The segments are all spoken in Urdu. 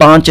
5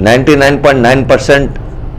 99.9%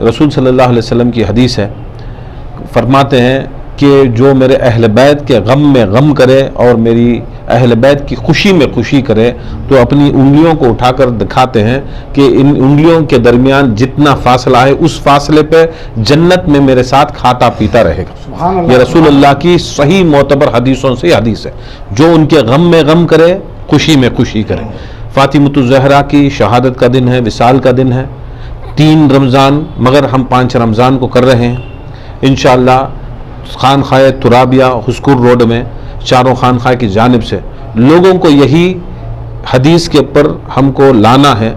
رسول صلی اللہ علیہ وسلم کی حدیث ہے، فرماتے ہیں کہ جو میرے اہل بیت کے غم میں غم کرے اور میری اہل بیت کی خوشی میں خوشی کرے تو اپنی انگلیوں کو اٹھا کر دکھاتے ہیں کہ ان انگلیوں کے درمیان جتنا فاصلہ ہے اس فاصلے پہ جنت میں میرے ساتھ کھاتا پیتا رہے گا۔ یہ رسول اللہ کی صحیح معتبر حدیثوں سے حدیث ہے، جو ان کے غم میں غم کرے خوشی میں خوشی کرے۔ فاطمۃ الزہرا کی شہادت کا دن ہے، وصال کا دن ہے، 3 رمضان، مگر ہم 5 رمضان کو کر رہے ہیں انشاءاللہ۔ خانقاہ ترابیہ حسکور روڈ میں چاروں خانقاہ کی جانب سے لوگوں کو یہی حدیث کے اوپر ہم کو لانا ہے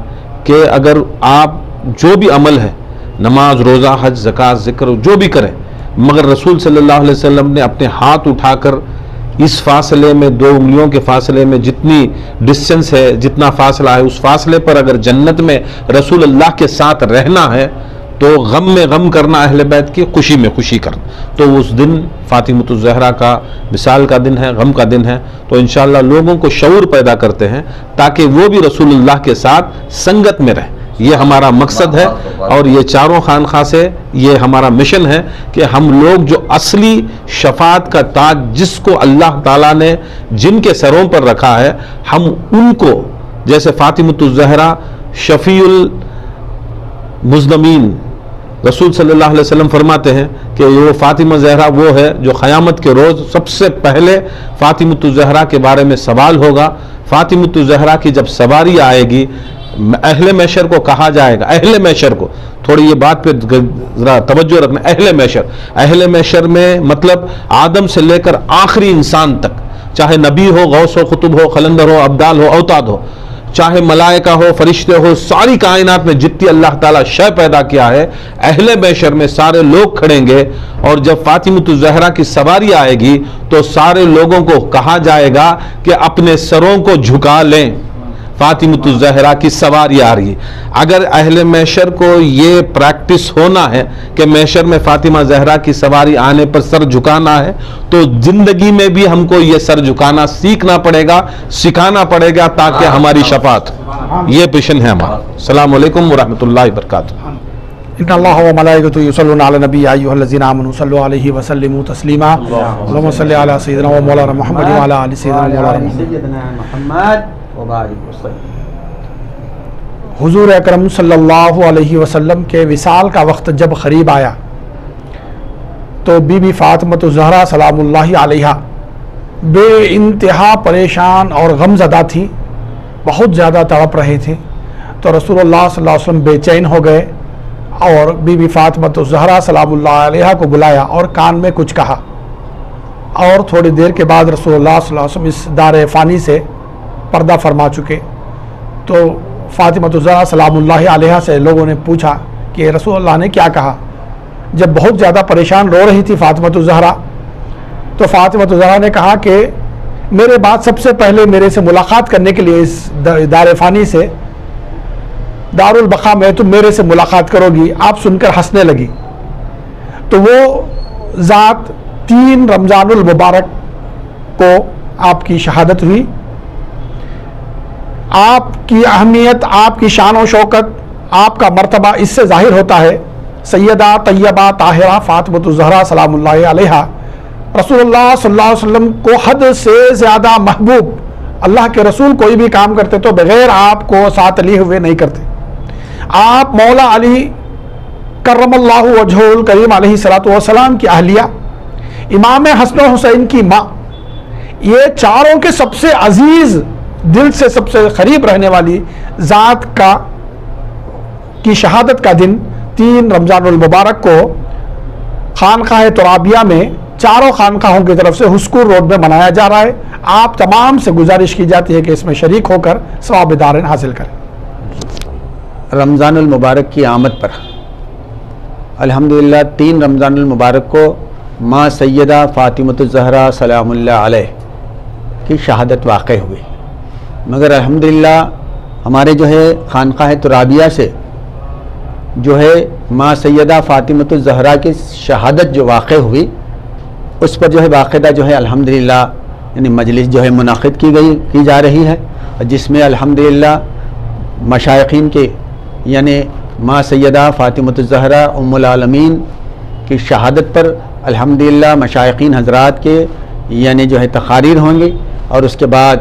کہ اگر آپ جو بھی عمل ہے، نماز، روزہ، حج، زکوٰۃ، ذکر، جو بھی کریں، مگر رسول صلی اللہ علیہ وسلم نے اپنے ہاتھ اٹھا کر اس فاصلے میں 2 انگلیوں کے فاصلے میں جتنی ڈسٹنس ہے، جتنا فاصلہ ہے، اس فاصلے پر اگر جنت میں رسول اللہ کے ساتھ رہنا ہے تو غم میں غم کرنا، اہل بیت کی خوشی میں خوشی کرنا۔ تو اس دن فاطمۃ الزہرا کا وصال کا دن ہے، غم کا دن ہے، تو انشاءاللہ لوگوں کو شعور پیدا کرتے ہیں تاکہ وہ بھی رسول اللہ کے ساتھ سنگت میں رہیں۔ یہ ہمارا مقصد ہے، اور یہ چاروں خانقاہ سے یہ ہمارا مشن ہے کہ ہم لوگ جو اصلی شفاعت کا تاج جس کو اللہ تعالیٰ نے جن کے سروں پر رکھا ہے، ہم ان کو، جیسے فاطمۃ الزہرا شفیع المذنبین، رسول صلی اللہ علیہ وسلم فرماتے ہیں کہ وہ فاطمہ زہرا وہ ہے جو قیامت کے روز سب سے پہلے فاطمۃ الزہرا کے بارے میں سوال ہوگا۔ فاطمۃ الزہرا کی جب سواری آئے گی، اہل محشر کو کہا جائے گا، اہل محشر کو، تھوڑی یہ بات پہ ذرا توجہ رکھنا، اہل محشر میں مطلب آدم سے لے کر آخری انسان تک، چاہے نبی ہو، غوث ہو، قطب ہو، قلندر ہو، ابدال ہو، اوتاد ہو، چاہے ملائکہ ہو، فرشتے ہو، ساری کائنات میں جتنی اللہ تعالیٰ شے پیدا کیا ہے، اہل محشر میں سارے لوگ کھڑیں گے، اور جب فاطمۃ الزہرا کی سواری آئے گی تو سارے لوگوں کو کہا جائے گا کہ اپنے سروں کو جھکا لیں، فاطمۃ الزہرا کی سواری آ رہی ہے۔ اگر اہل محشر کو یہ پریکٹس ہونا ہے کہ محشر میں فاطمہ زہرا کی سواری آنے پر سر جھکانا ہے، تو زندگی میں بھی ہم کو یہ سر جھکانا سیکھنا پڑے گا، سکھانا پڑے گا، تاکہ ہماری شفاعت۔ یہ مشن ہے ہمارا۔ السلام علیکم ورحمۃ اللہ وبرکاتہ۔ ان اللہ و ملائکتہ یصلون علی النبی یا ایھا الذین آمنوا صلوا علیہ وسلموا تسلیما اللهم صل علی سیدنا و مولانا محمد و علی آل سیدنا و مولانا محمد۔ حضور اکرم صلی اللہ علیہ وسلم کے وصال کا وقت جب قریب آیا تو بی بی فاطمۃ الزہرا سلام اللہ علیہا بے انتہا پریشان اور غم زدہ تھی، بہت زیادہ تڑپ رہے تھے۔ تو رسول اللہ صلی اللہ علیہ وسلم بے چین ہو گئے اور بی بی فاطمۃ الزہرا سلام اللہ علیہا کو بلایا اور کان میں کچھ کہا، اور تھوڑی دیر کے بعد رسول اللہ صلی اللہ علیہ وسلم اس دار فانی سے پردہ فرما چکے۔ تو فاطمۃ الزہرا سلام اللہ علیہا سے لوگوں نے پوچھا کہ رسول اللہ نے کیا کہا۔ جب بہت زیادہ پریشان رو رہی تھی فاطمۃ الزہرا، تو فاطمۃ الزہرا نے کہا کہ میرے بعد سب سے پہلے میرے سے ملاقات کرنے کے لیے اس دار فانی سے، دار البقاء میں تم میرے سے ملاقات کرو گی۔ آپ سن کر ہنسنے لگی۔ تو وہ ذات 3 رمضان المبارک کو آپ کی شہادت ہوئی۔ آپ کی اہمیت، آپ کی شان و شوکت، آپ کا مرتبہ اس سے ظاہر ہوتا ہے۔ سیدہ طیبہ طاہرہ فاطمۃ الزہرا سلام اللہ علیہا رسول اللہ صلی اللہ علیہ وسلم کو حد سے زیادہ محبوب، اللہ کے رسول کوئی بھی کام کرتے تو بغیر آپ کو ساتھ لیے ہوئے نہیں کرتے۔ آپ مولا علی کرم اللہ وجہہ الکریم علیہ الصلوۃ والسلام کی اہلیہ، امام حسن و حسین کی ماں، یہ چاروں کے سب سے عزیز، دل سے سب سے قریب رہنے والی ذات کی شہادت کا دن 3 رمضان المبارک کو خانقاہ ترابیہ میں چاروں خانقاہوں کی طرف سے حسکور روڈ میں منایا جا رہا ہے۔ آپ تمام سے گزارش کی جاتی ہے کہ اس میں شریک ہو کر ثواب دارین حاصل کریں۔ رمضان المبارک کی آمد پر الحمدللہ 3 رمضان المبارک کو ماں سیدہ فاطمۃ الزہرا سلام اللہ علیہ کی شہادت واقع ہوئی، مگر الحمدللہ ہمارے جو ہے خانقاہ ترابیہ سے جو ہے ماں سیدہ فاطمۃ الزہرا کی شہادت جو واقع ہوئی، اس پر جو ہے باقاعدہ جو ہے الحمدللہ یعنی مجلس جو ہے منعقد کی جا رہی ہے، جس میں الحمدللہ مشائخین کے یعنی ماں سیدہ فاطمۃ الزہرا ام العالمین کی شہادت پر الحمدللہ مشائقین حضرات کے یعنی جو ہے تقاریر ہوں گے، اور اس کے بعد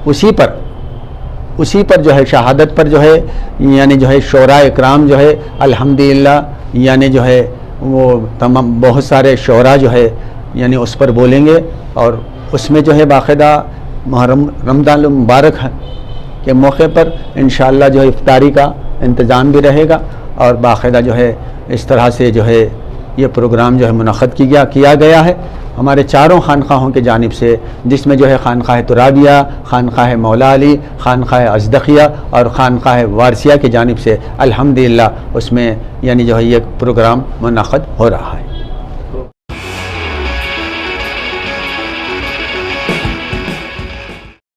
اسی پر جو ہے شہادت پر جو ہے یعنی جو ہے شعراء اکرام جو ہے الحمدللہ یعنی جو ہے وہ تمام بہت سارے شعراء جو ہے یعنی اس پر بولیں گے، اور اس میں جو ہے باقاعدہ محرم رمضان المبارک کے موقع پر انشاءاللہ جو ہے افطاری کا انتظام بھی رہے گا، اور باقاعدہ جو ہے اس طرح سے جو ہے یہ پروگرام جو ہے منعقد کیا گیا ہے ہمارے چاروں خانقاہوں کی جانب سے، جس میں جو ہے خانقاہ ترابیہ، خانقاہ مولا علی، خانقاہ ازدقیہ اور خانقاہ وارثیہ کی جانب سے الحمدللہ اس میں یعنی جو ہے یہ پروگرام منعقد ہو رہا ہے۔